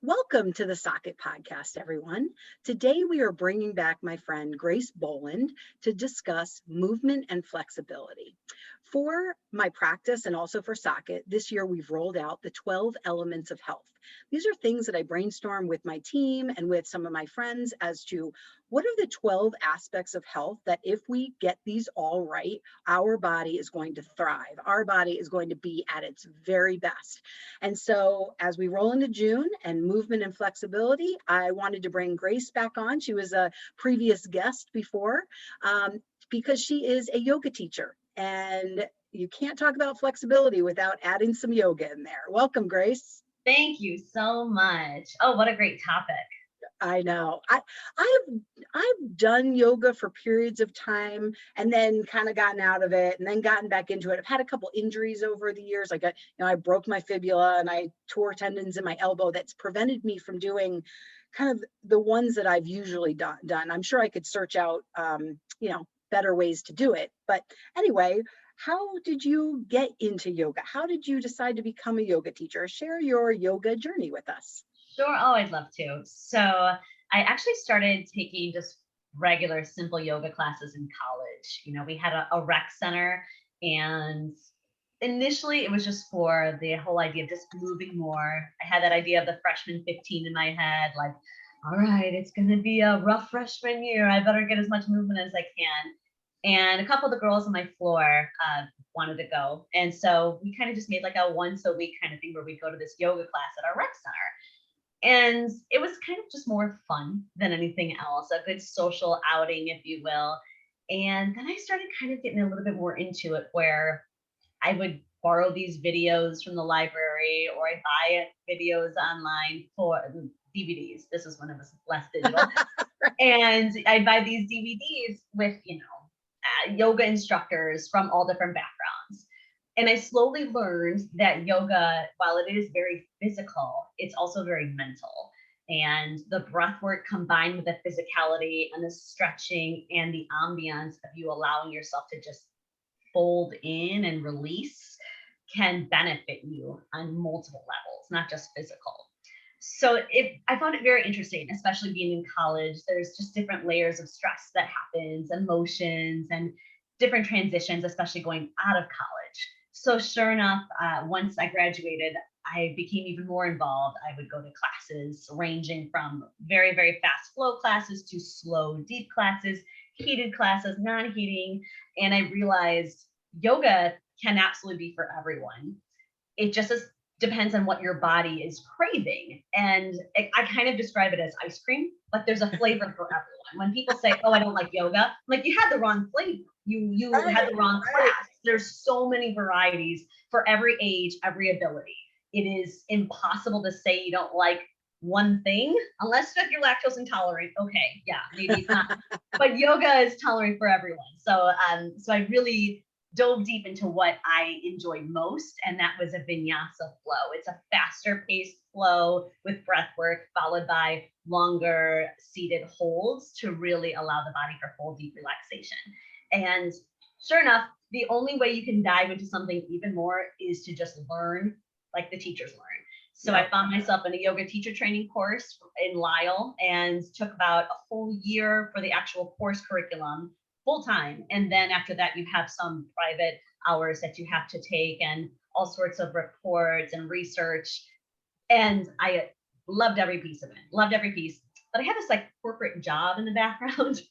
Welcome to the Socket Podcast, everyone. Today we are bringing back my friend Grace Boland to discuss movement and flexibility. For my practice and also for Socket, this year we've rolled out the 12 elements of health. These are things that I brainstorm with my team and with some of my friends as to what are the 12 aspects of health that if we get these all right, our body is going to thrive. Our body is going to be at its very best. And so as we roll into June and movement and flexibility, I wanted to bring Grace back on. She was a previous guest before because she is a yoga teacher. And you can't talk about flexibility without adding some yoga in there. Welcome, Grace. Thank you so much. Oh, what a great topic. I know. I've done yoga for periods of time and then kind of gotten out of it and then gotten back into it. I've had a couple injuries over the years. Like I broke my fibula and I tore tendons in my elbow that's prevented me from doing kind of the ones that I've usually done. I'm sure I could search out better ways to do it. But anyway, how did you get into yoga? How did you decide to become a yoga teacher? Share your yoga journey with us. Sure. Oh, I'd love to. So I actually started taking just regular simple yoga classes in college. We had a rec center, and initially it was just for the whole idea of just moving more. I had that idea of the freshman 15 in my head, like, all right, it's going to be a rough freshman year. I better get as much movement as I can. And a couple of the girls on my floor wanted to go. And so we kind of just made like a once a week kind of thing where we'd go to this yoga class at our rec center. And it was kind of just more fun than anything else, a good social outing, if you will. And then I started kind of getting a little bit more into it where I would borrow these videos from the library or I buy videos online for DVDs. This is when it was less digital. And I'd buy these DVDs with, yoga instructors from all different backgrounds. And I slowly learned that yoga, while it is very physical, it's also very mental. And the breath work combined with the physicality and the stretching and the ambiance of you allowing yourself to just fold in and release can benefit you on multiple levels, not just physical. So I found it very interesting, especially being in college. There's just different layers of stress that happens, emotions, and different transitions, especially going out of college. So sure enough, once I graduated, I became even more involved. I would go to classes ranging from very, very fast flow classes to slow, deep classes, heated classes, non-heating. And I realized yoga can absolutely be for everyone. It just depends on what your body is craving. And I kind of describe it as ice cream, but there's a flavor for everyone. When people say, oh, I don't like yoga, I'm like, you had the wrong flavor. You had the wrong class. There's so many varieties for every age, every ability. It is impossible to say you don't like one thing unless you're lactose intolerant. Okay, yeah, maybe it's not. But yoga is tolerant for everyone. So I really dove deep into what I enjoy most, and that was a vinyasa flow. It's a faster paced flow with breath work followed by longer seated holds to really allow the body for full deep relaxation. And sure enough, the only way you can dive into something even more is to just learn like the teachers learn. So I found myself in a yoga teacher training course in Lyle and took about a whole year for the actual course curriculum full time. And then after that, you have some private hours that you have to take and all sorts of reports and research. And I loved every piece of it, loved every piece. But I had this like corporate job in the background.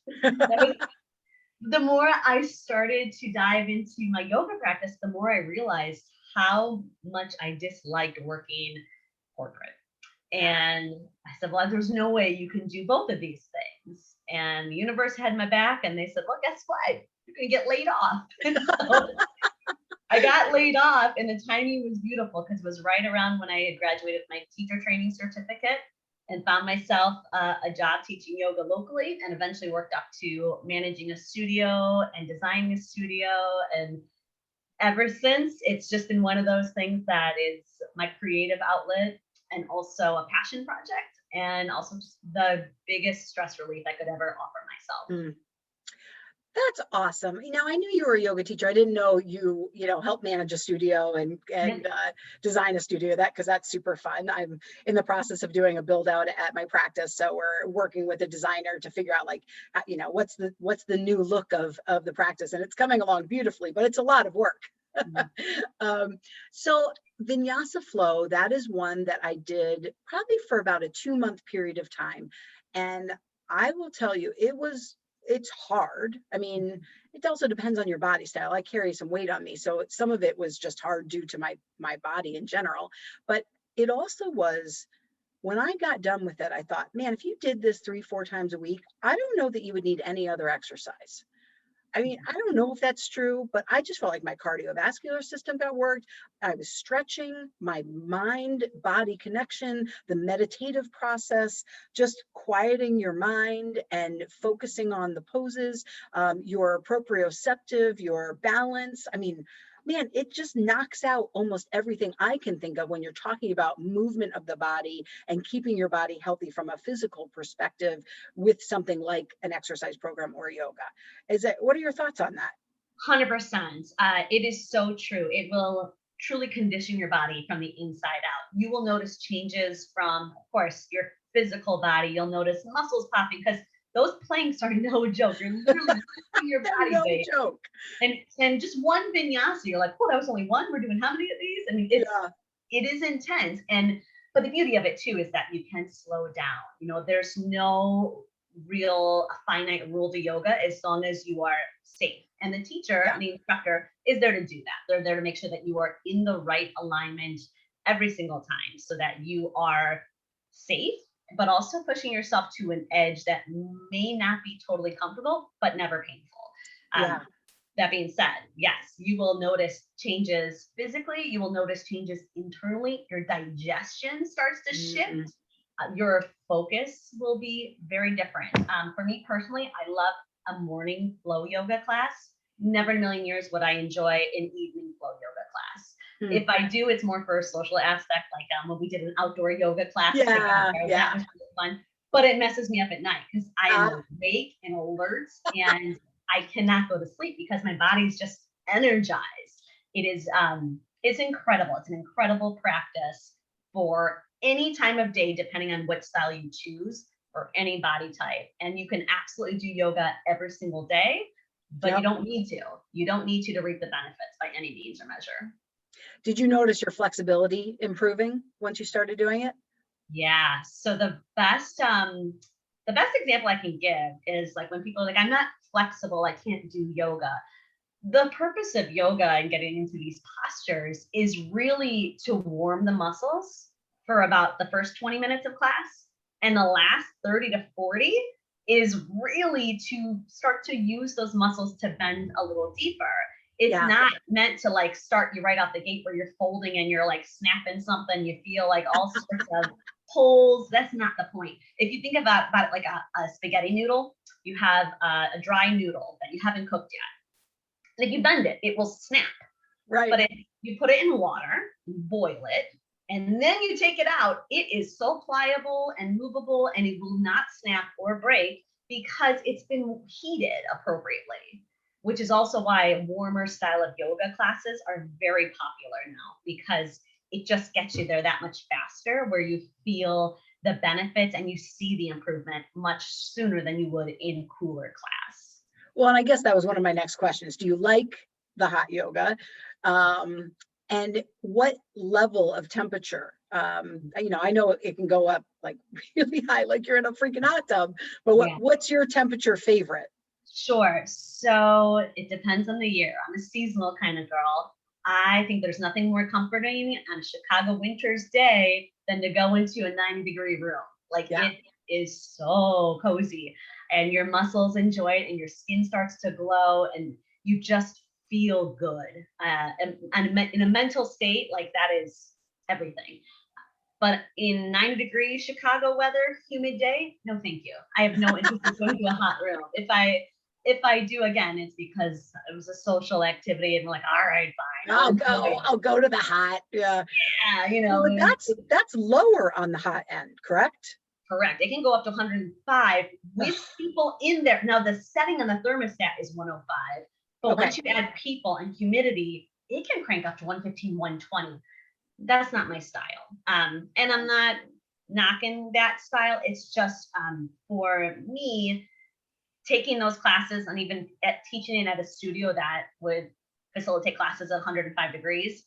The more I started to dive into my yoga practice, the more I realized how much I disliked working corporate. And I said, well, there's no way you can do both of these things. And the universe had my back, and they said, well, guess what? You're going to get laid off. So I got laid off, and the timing was beautiful because it was right around when I had graduated my teacher training certificate and found myself a job teaching yoga locally, and eventually worked up to managing a studio and designing a studio. And ever since, it's just been one of those things that is my creative outlet and also a passion project, and also just the biggest stress relief I could ever offer myself. That's awesome. You know, I knew you were a yoga teacher. I didn't know you help manage a studio and Yep. design a studio. Because that's super fun. I'm in the process of doing a build out at my practice, so we're working with a designer to figure out like, what's the new look of the practice, and it's coming along beautifully, but it's a lot of work. Mhm. um, so Vinyasa Flow, that is one that I did probably for about a 2 month period of time, and I will tell you, it's hard. I mean, it also depends on your body style. I carry some weight on me, so some of it was just hard due to my body in general. But it also was, when I got done with it, I thought, man, if you did this 3, 4 times a week, I don't know that you would need any other exercise. I mean, I don't know if that's true, but I just felt like my cardiovascular system got worked. I was stretching, my mind body connection, the meditative process, just quieting your mind and focusing on the poses, your proprioceptive, your balance. I mean, man, it just knocks out almost everything I can think of when you're talking about movement of the body and keeping your body healthy from a physical perspective with something like an exercise program or yoga. What are your thoughts on that? 100%. It is so true. It will truly condition your body from the inside out. You will notice changes from, of course, your physical body. You'll notice muscles popping because those planks are no joke. You're literally lifting your They're body no weight. joke. And just one vinyasa, you're like, oh, that was only one. We're doing how many of these? I mean, Yeah, it is intense. And but the beauty of it too is that you can slow down. There's no real finite rule to yoga as long as you are safe. And the teacher, yeah, the instructor, is there to do that. They're there to make sure that you are in the right alignment every single time so that you are safe, but also pushing yourself to an edge that may not be totally comfortable, but never painful. yeah. That being said, yes, you will notice changes physically. You will notice changes internally. Your digestion starts to Mm, shift. Your focus will be very different. For me personally, I love a morning flow yoga class. Never in a million years would I enjoy an evening flow yoga class. mm. If I do, it's more for a social aspect, like when we did an outdoor yoga class together. Yeah, That yeah. was really fun. But it messes me up at night because I am Uh, awake and alert, and I cannot go to sleep because my body's just energized. It's incredible. It's an incredible practice for any time of day, depending on what style you choose for any body type. And you can absolutely do yoga every single day, but you yep. don't need to. You don't need to reap the benefits by any means or measure. Did you notice your flexibility improving once you started doing it? Yeah. So the best example I can give is like when people are like, I'm not flexible, I can't do yoga. The purpose of yoga and getting into these postures is really to warm the muscles for about the first 20 minutes of class. And the last 30 to 40 is really to start to use those muscles to bend a little deeper. It's Yeah. not meant to like start you right off the gate where you're folding and you're like snapping something. You feel like all sorts of pulls. That's not the point. If you think about it like a spaghetti noodle, you have a dry noodle that you haven't cooked yet. And if you bend it, it will snap. Right. But if you put it in water, boil it, and then you take it out, it is so pliable and movable and it will not snap or break because it's been heated appropriately, which is also why warmer style of yoga classes are very popular now because it just gets you there that much faster where you feel the benefits and you see the improvement much sooner than you would in cooler class. Well, and I guess that was one of my next questions. Do you like the hot yoga? Um, and what level of temperature? I know it can go up like really high, like you're in a freaking hot tub, but Yeah. what's your temperature favorite? Sure. So it depends on the year. I'm a seasonal kind of girl. I think there's nothing more comforting on a Chicago winter's day than to go into a 90-degree room. Like Yeah. it is so cozy and your muscles enjoy it and your skin starts to glow and you just feel good. And in a mental state, like that is everything. But in 90-degree Chicago weather, humid day, no thank you. I have no interest in going to a hot room. If I do again, it's because it was a social activity and we're like, all right, fine, I'll enjoy it. I'll go to the hot. Yeah. Yeah, Well, but that's lower on the hot end, correct? Correct. It can go up to 105 with people in there. Now, the setting on the thermostat is 105, but Okay. once you add people and humidity, it can crank up to 115, 120. That's not my style. And I'm not knocking that style. It's just for me, taking those classes and even teaching it at a studio that would facilitate classes at 105 degrees,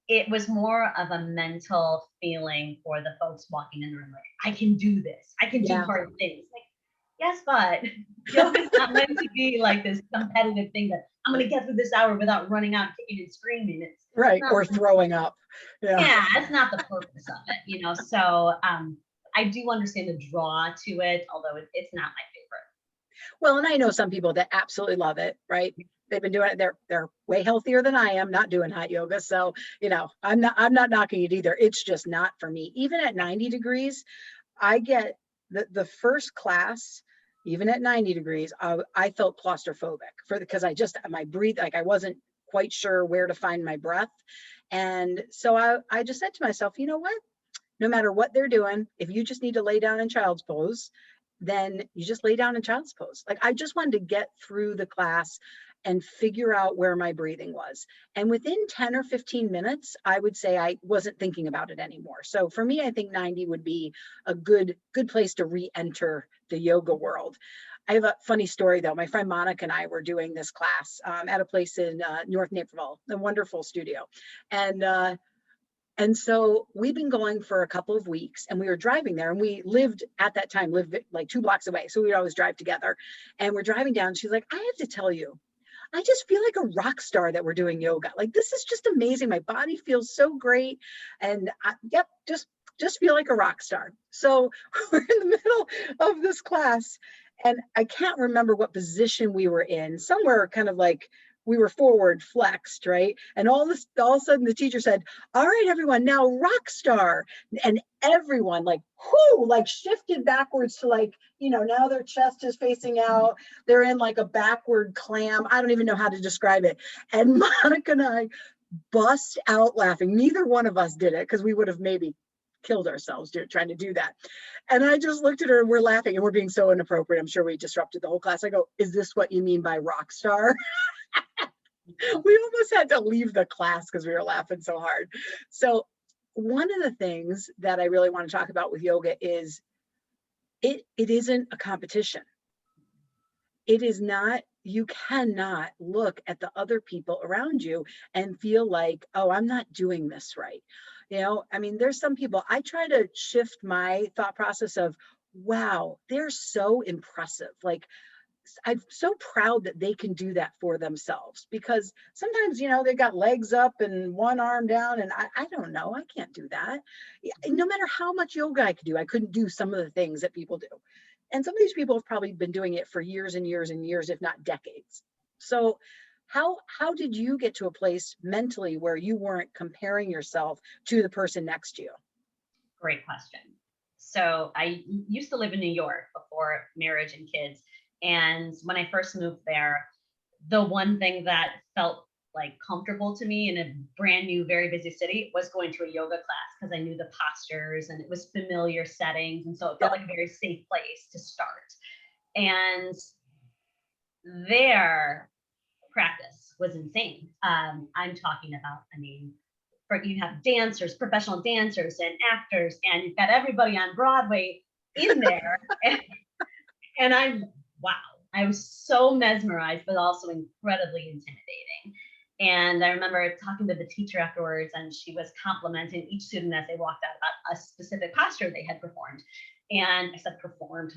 it was more of a mental feeling for the folks walking in the room. Like, I can do this. I can do Yeah. hard things. Like, yes, but yoga's not meant to be like this competitive thing that I'm going to get through this hour without running out, kicking and screaming. It's Right. not. Or throwing up. Yeah. Yeah, that's not the purpose of it, So I do understand the draw to it, although it's not my favorite. Well, and I know some people that absolutely love it, right? They've been doing it. They're way healthier than I am, not doing hot yoga. So, I'm not knocking it either. It's just not for me. Even at 90 degrees, I get the first class, even at 90 degrees, I felt claustrophobic because my breathe, like I wasn't quite sure where to find my breath. And so I just said to myself, you know what? No matter what they're doing, if you just need to lay down in child's pose, then you just lay down in child's pose. Like I just wanted to get through the class and figure out where my breathing was. And within 10 or 15 minutes, I would say I wasn't thinking about it anymore. So for me, I think 90 would be a good place to re-enter the yoga world. I have a funny story though. My friend Monica and I were doing this class at a place in North Naperville, a wonderful studio. And so we've been going for a couple of weeks and we were driving there and we lived like 2 blocks away. So we'd always drive together and we're driving down. She's like, I have to tell you, I just feel like a rock star that we're doing yoga. Like, this is just amazing. My body feels so great. And just feel like a rock star. So we're in the middle of this class and I can't remember what position we were in, somewhere kind of like we were forward flexed, right? And all of a sudden the teacher said, all right, everyone, now rock star. And everyone like shifted backwards to now their chest is facing out. They're in like a backward clam. I don't even know how to describe it. And Monica and I bust out laughing. Neither one of us did it because we would have maybe killed ourselves trying to do that. And I just looked at her and we're laughing and we're being so inappropriate. I'm sure we disrupted the whole class. I go, is this what you mean by rock star? We almost had to leave the class because we were laughing so hard. So one of the things that I really want to talk about with yoga is it isn't a competition. It is not, you cannot look at the other people around you and feel like, oh, I'm not doing this right. There's some people, I try to shift my thought process of, wow, they're so impressive. Like, I'm so proud that they can do that for themselves because sometimes, they've got legs up and one arm down and I don't know, I can't do that. No matter how much yoga I could do, I couldn't do some of the things that people do. And some of these people have probably been doing it for years and years and years, if not decades. So how did you get to a place mentally where you weren't comparing yourself to the person next to you? Great question. So I used to live in New York before marriage and kids. And when I first moved there, the one thing that felt like comfortable to me in a brand new, very busy city was going to a yoga class because I knew the postures and it was familiar settings. And so it felt like a very safe place to start. And their practice was insane. I'm talking about, you have dancers, professional dancers and actors, and you've got everybody on Broadway in there. And I was so mesmerized, but also incredibly intimidating. And I remember talking to the teacher afterwards, and she was complimenting each student as they walked out about a specific posture they had performed. And I said performed,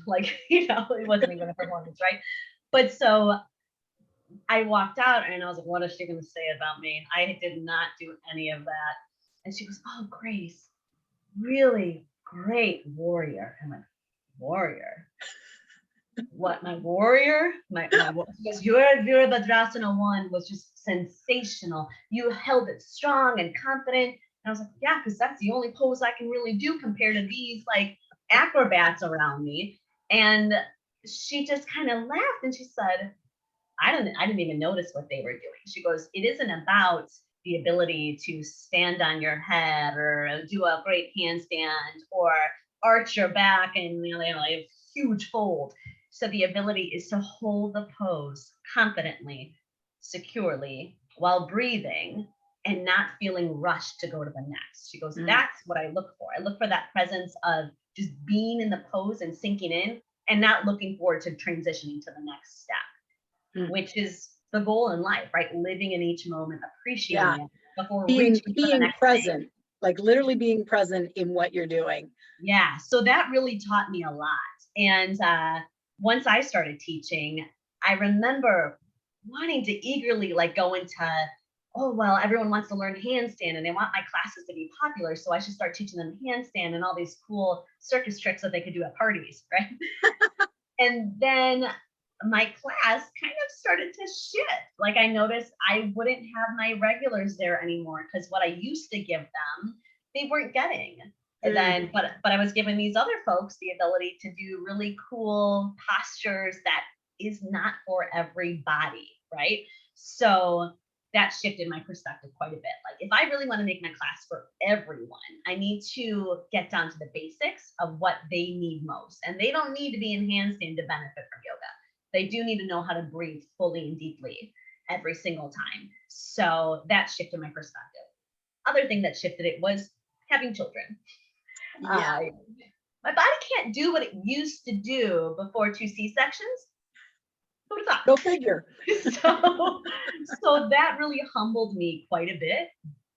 it wasn't even a performance, right? But so I walked out and I was like, what is she going to say about me? I did not do any of that. And she goes, oh, Grace, really great warrior. I'm like, warrior? What, my warrior? Because your Virabhadrasana 1 was just sensational. You held it strong and confident. And I was like, yeah, because that's the only pose I can really do compared to these like acrobats around me. And she just kind of laughed and she said, I didn't even notice what they were doing. She goes, it isn't about the ability to stand on your head or do a great handstand or arch your back and like a huge fold. So the ability is to hold the pose confidently, securely, while breathing and not feeling rushed to go to the next. She goes, that's what I look for. I look for that presence of just being in the pose and sinking in and not looking forward to transitioning to the next step, which is the goal in life, right? Living in each moment, appreciating it before reaching for the next present, thing. like literally being present in what you're doing. Yeah. So that really taught me a lot. And once I started teaching, I remember wanting to eagerly like go into, oh, well, everyone wants to learn handstand and they want my classes to be popular. So I should start teaching them handstand and all these cool circus tricks that they could do at parties, right? And then my class kind of started to shift. Like I noticed I wouldn't have my regulars there anymore because what I used to give them, they weren't getting. And then, but I was giving these other folks the ability to do really cool postures that is not for everybody, right? So that shifted my perspective quite a bit. Like if I really want to make my class for everyone, I need to get down to the basics of what they need most. And they don't need to be in handstand to benefit from yoga. They do need to know how to breathe fully and deeply every single time. So that shifted my perspective. Other thing that shifted it was having children. Yeah. My body can't do what it used to do before 2 C-sections. Who would have thought? Go figure. So that really humbled me quite a bit,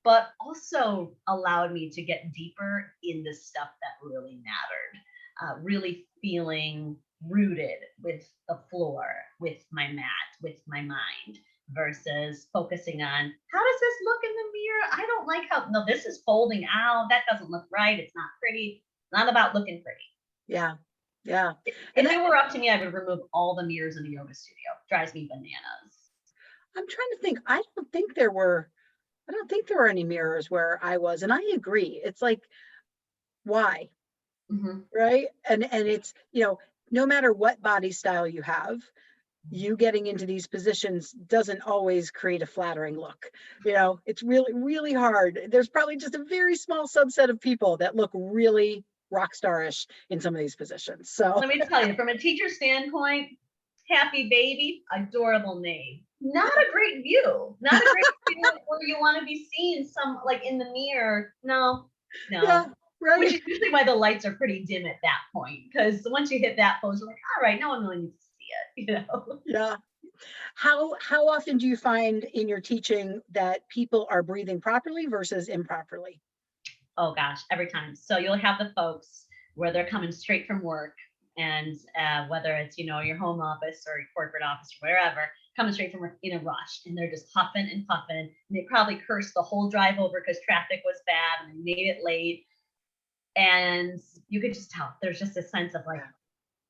but also allowed me to get deeper in the stuff that really mattered. Really feeling rooted with the floor, with my mat, with my mind, versus focusing on how does this look in the mirror? I don't like how, no, this is folding out. That doesn't look right. It's not pretty. It's not about looking pretty. Yeah. Yeah. If it were up to me, I would remove all the mirrors in a yoga studio. Drives me bananas. I'm trying to think. I don't think there were any mirrors where I was. And I agree. It's like, why? Right. And it's, no matter what body style you have, you getting into these positions doesn't always create a flattering look. It's really, really hard. There's probably just a very small subset of people that look really rock starish in some of these positions. So let me tell you, from a teacher standpoint, Happy Baby, adorable name. Not a great view. Not a great view where you want to be seen some like in the mirror. No. Yeah, right. Which is usually why the lights are pretty dim at that point. Because once you hit that pose, you're like, all right, no one really needs to see it, Yeah. How often do you find in your teaching that people are breathing properly versus improperly? Oh gosh, every time. So you'll have the folks where they're coming straight from work, and whether it's your home office or your corporate office or wherever, coming straight from work in a rush, and they're just huffing and puffing, and they probably cursed the whole drive over because traffic was bad and they made it late, and you could just tell there's just a sense of like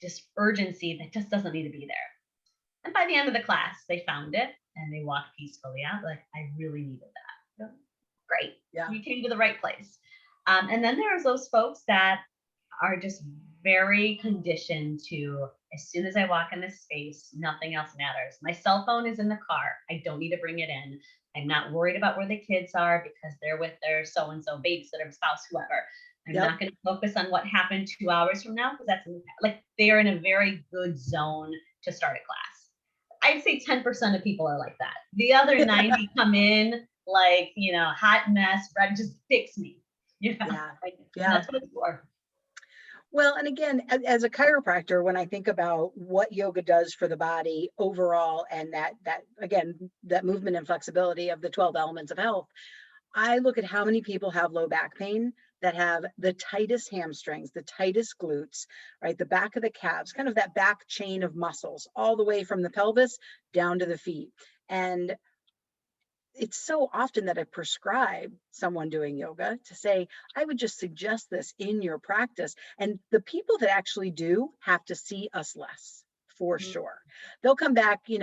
just urgency that just doesn't need to be there. And by the end of the class, they found it and they walked peacefully out. Like, I really needed that. Great. Yeah. You came to the right place. And then there's those folks that are just very conditioned to, as soon as I walk in this space, nothing else matters. My cell phone is in the car. I don't need to bring it in. I'm not worried about where the kids are because they're with their so-and-so babysitter, spouse, whoever. I'm not going to focus on what happened 2 hours from now because that's like they are in a very good zone to start a class. I'd say 10% of people are like that. The other 90 come in like, hot mess, Brad, just fix me. That's what it's for. Well, and again, as a chiropractor, when I think about what yoga does for the body overall, and that movement and flexibility of the 12 elements of health, I look at how many people have low back pain that have the tightest hamstrings, the tightest glutes, right? The back of the calves, kind of that back chain of muscles, all the way from the pelvis down to the feet. And it's so often that I prescribe someone doing yoga to say, I would just suggest this in your practice. And the people that actually do have to see us less. For sure. They'll come back, we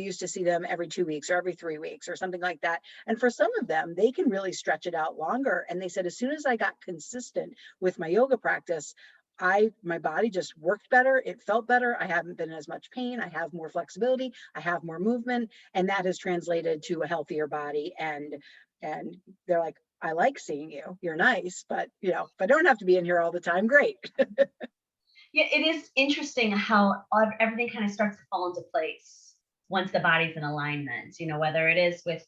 used to see them every 2 weeks or every 3 weeks or something like that. And for some of them, they can really stretch it out longer. And they said, as soon as I got consistent with my yoga practice, my body just worked better. It felt better. I haven't been in as much pain. I have more flexibility. I have more movement. And that has translated to a healthier body. And they're like, I like seeing you. You're nice, but if I don't have to be in here all the time, great. Yeah, it is interesting how everything kind of starts to fall into place once the body's in alignment, whether it is with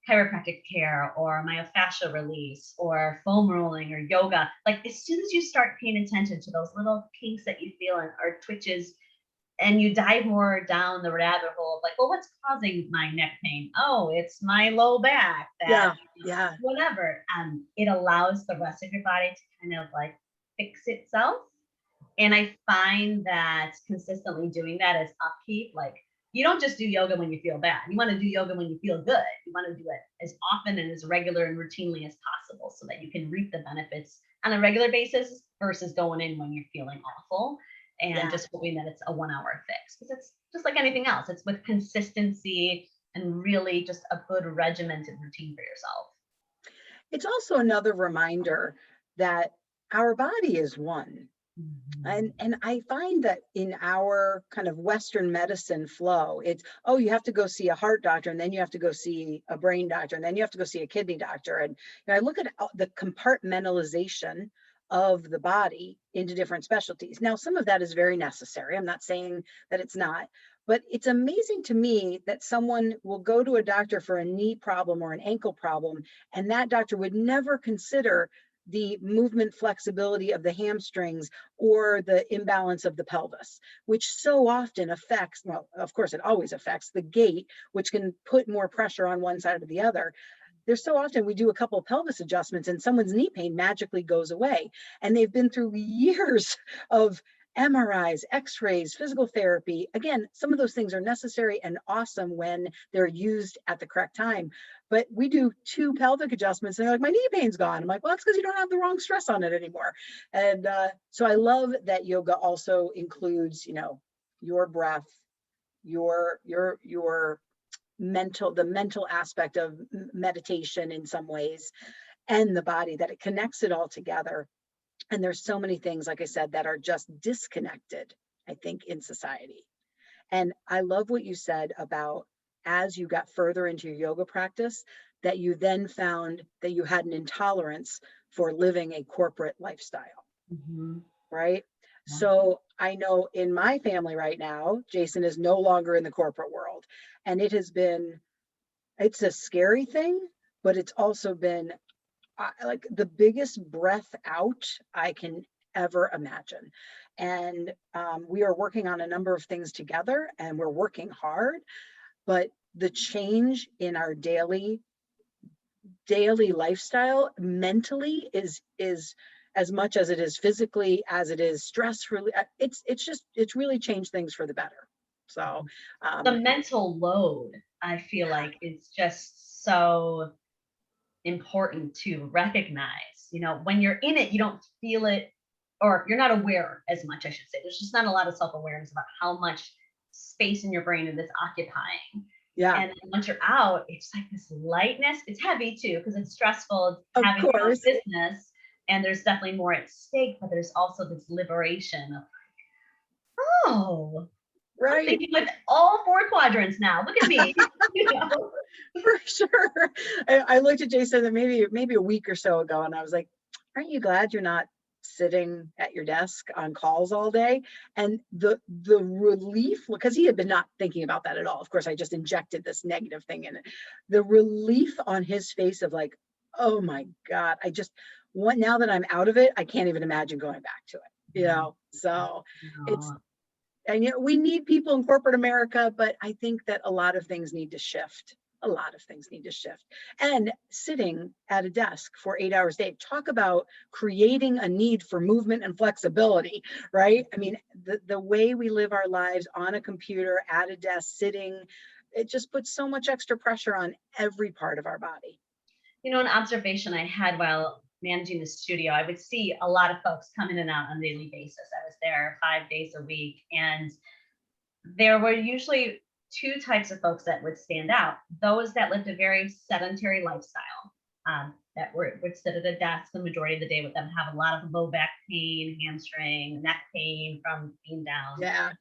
chiropractic care or myofascial release or foam rolling or yoga. Like as soon as you start paying attention to those little kinks that you feel or twitches, and you dive more down the rabbit hole of like, well, what's causing my neck pain? Oh, it's my low back, that Yeah, yeah, whatever. It allows the rest of your body to kind of like fix itself. And I find that consistently doing that as upkeep, like you don't just do yoga when you feel bad. You want to do yoga when you feel good. You want to do it as often and as regular and routinely as possible so that you can reap the benefits on a regular basis versus going in when you're feeling awful and yeah. just hoping that it's a 1 hour fix. Because it's just like anything else. It's with consistency and really just a good regimented routine for yourself. It's also another reminder that our body is one. Mhm. And I find that in our kind of Western medicine flow, it's, oh, you have to go see a heart doctor, and then you have to go see a brain doctor, and then you have to go see a kidney doctor. And I look at the compartmentalization of the body into different specialties. Now, some of that is very necessary. I'm not saying that it's not, but it's amazing to me that someone will go to a doctor for a knee problem or an ankle problem, and that doctor would never consider the movement flexibility of the hamstrings or the imbalance of the pelvis, which so often affects, well, of course, it always affects the gait, which can put more pressure on one side or the other. There's so often we do a couple of pelvis adjustments and someone's knee pain magically goes away. And they've been through years of MRIs, X-rays, physical therapy. Again, some of those things are necessary and awesome when they're used at the correct time. But we do 2 pelvic adjustments and they're like, my knee pain's gone. I'm like, well, that's because you don't have the wrong stress on it anymore. And so I love that yoga also includes, your breath, your the mental aspect of meditation in some ways, and the body, that it connects it all together. And there's so many things, like I said, that are just disconnected, I think, in society. And I love what you said about, as you got further into your yoga practice, that you then found that you had an intolerance for living a corporate lifestyle, Mhm. right? Yeah. So I know in my family right now, Jason is no longer in the corporate world. And it's a scary thing, but it's also been like the biggest breath out I can ever imagine. And we are working on a number of things together and we're working hard, but the change in our daily lifestyle mentally is as much as it is physically, as it is stress really. It's really changed things for the better. So The mental load, I feel like, is just so important to recognize. When you're in it, you don't feel it, or you're not aware as much, I should say. There's just not a lot of self awareness about how much space in your brain it is occupying. yeah, And then once you're out, it's like this lightness. It's heavy too, because it's stressful of having your own course, business. And there's definitely more at stake, but there's also this liberation of, oh, I'm right. thinking with all 4 quadrants now. Look at me. you know? For sure. I looked at Jason maybe a week or so ago, and I was like, "Aren't you glad you're not sitting at your desk on calls all day?" And the relief, because he had been not thinking about that at all. Of course, I just injected this negative thing in it. The relief on his face of like, "Oh my God, I just want, now that I'm out of it, I can't even imagine going back to it." So it's, No. and we need people in corporate America, but I think that a lot of things need to shift. A lot of things need to shift. And sitting at a desk for 8 hours a day, talk about creating a need for movement and flexibility, right? I mean, the way we live our lives on a computer, at a desk, sitting, it just puts so much extra pressure on every part of our body. An observation I had while managing the studio, I would see a lot of folks come in and out on a daily basis. I was there 5 days a week, and there were usually 2 types of folks that would stand out. Those that lived a very sedentary lifestyle, that would sit at a desk the majority of the day, with them have a lot of low back pain, hamstring, neck pain from being down. Yeah.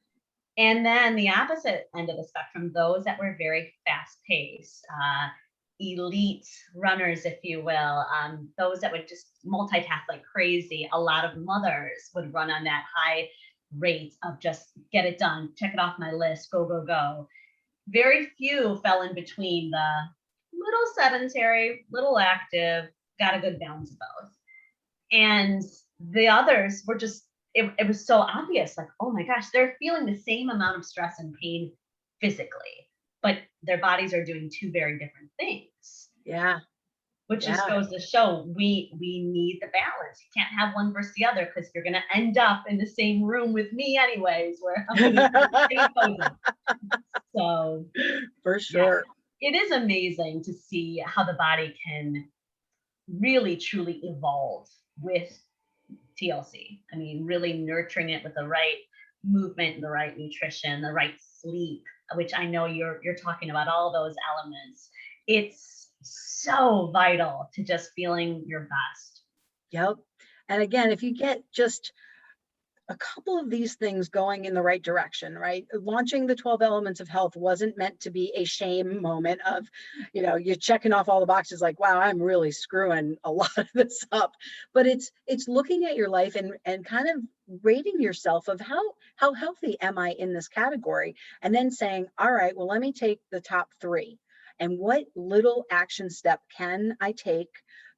And then the opposite end of the spectrum, those that were very fast paced, elite runners, if you will, those that would just multitask like crazy. A lot of mothers would run on that high rate of just get it done, check it off my list, go, go, go. Very few fell in between the little sedentary, little active, got a good balance of both. And the others were just, it was so obvious, like, oh my gosh, they're feeling the same amount of stress and pain physically, but their bodies are doing two very different things, Yeah. which just Yeah. goes to show we need the balance. You can't have one versus the other, because you're going to end up in the same room with me anyways, where I'm going to be posing. So For yeah, sure. it is amazing to see how the body can really truly evolve with TLC. I mean, really nurturing it with the right movement, the right nutrition, the right sleep, which I know you're talking about all those elements. It's so vital to just feeling your best. Yep. And again, if you get just a couple of these things going in the right direction, right? Launching the 12 elements of health wasn't meant to be a shame moment of, you're checking off all the boxes like, wow, I'm really screwing a lot of this up. But it's looking at your life and kind of rating yourself of how healthy am I in this category? And then saying, all right, well, let me take the top 3. And what little action step can I take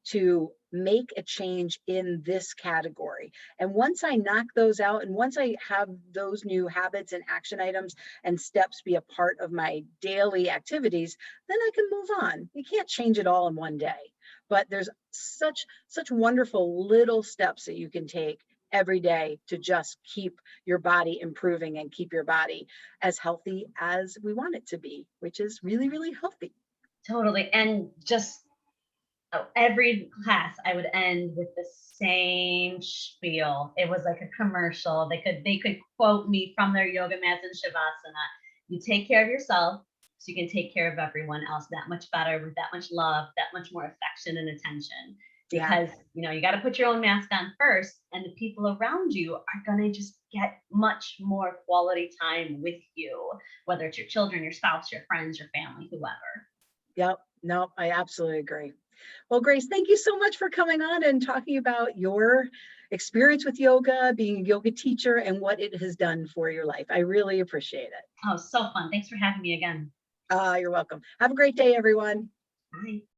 to make a change in this category? And once I knock those out, and once I have those new habits and action items and steps be a part of my daily activities, then I can move on. You can't change it all in one day, but there's such wonderful little steps that you can take every day to just keep your body improving and keep your body as healthy as we want it to be, which is really, really healthy. Totally. And just every class I would end with the same spiel. It was like a commercial. They could quote me from their yoga mats and shavasana. You take care of yourself so you can take care of everyone else that much better, with that much love, that much more affection and attention. Yeah. Because you got to put your own mask on first, and the people around you are going to just get much more quality time with you, whether it's your children, your spouse, your friends, your family, whoever. Yep. No, I absolutely agree. Well, Grace, thank you so much for coming on and talking about your experience with yoga, being a yoga teacher, and what it has done for your life. I really appreciate it. Oh, so fun. Thanks for having me again. You're welcome. Have a great day, everyone. Bye.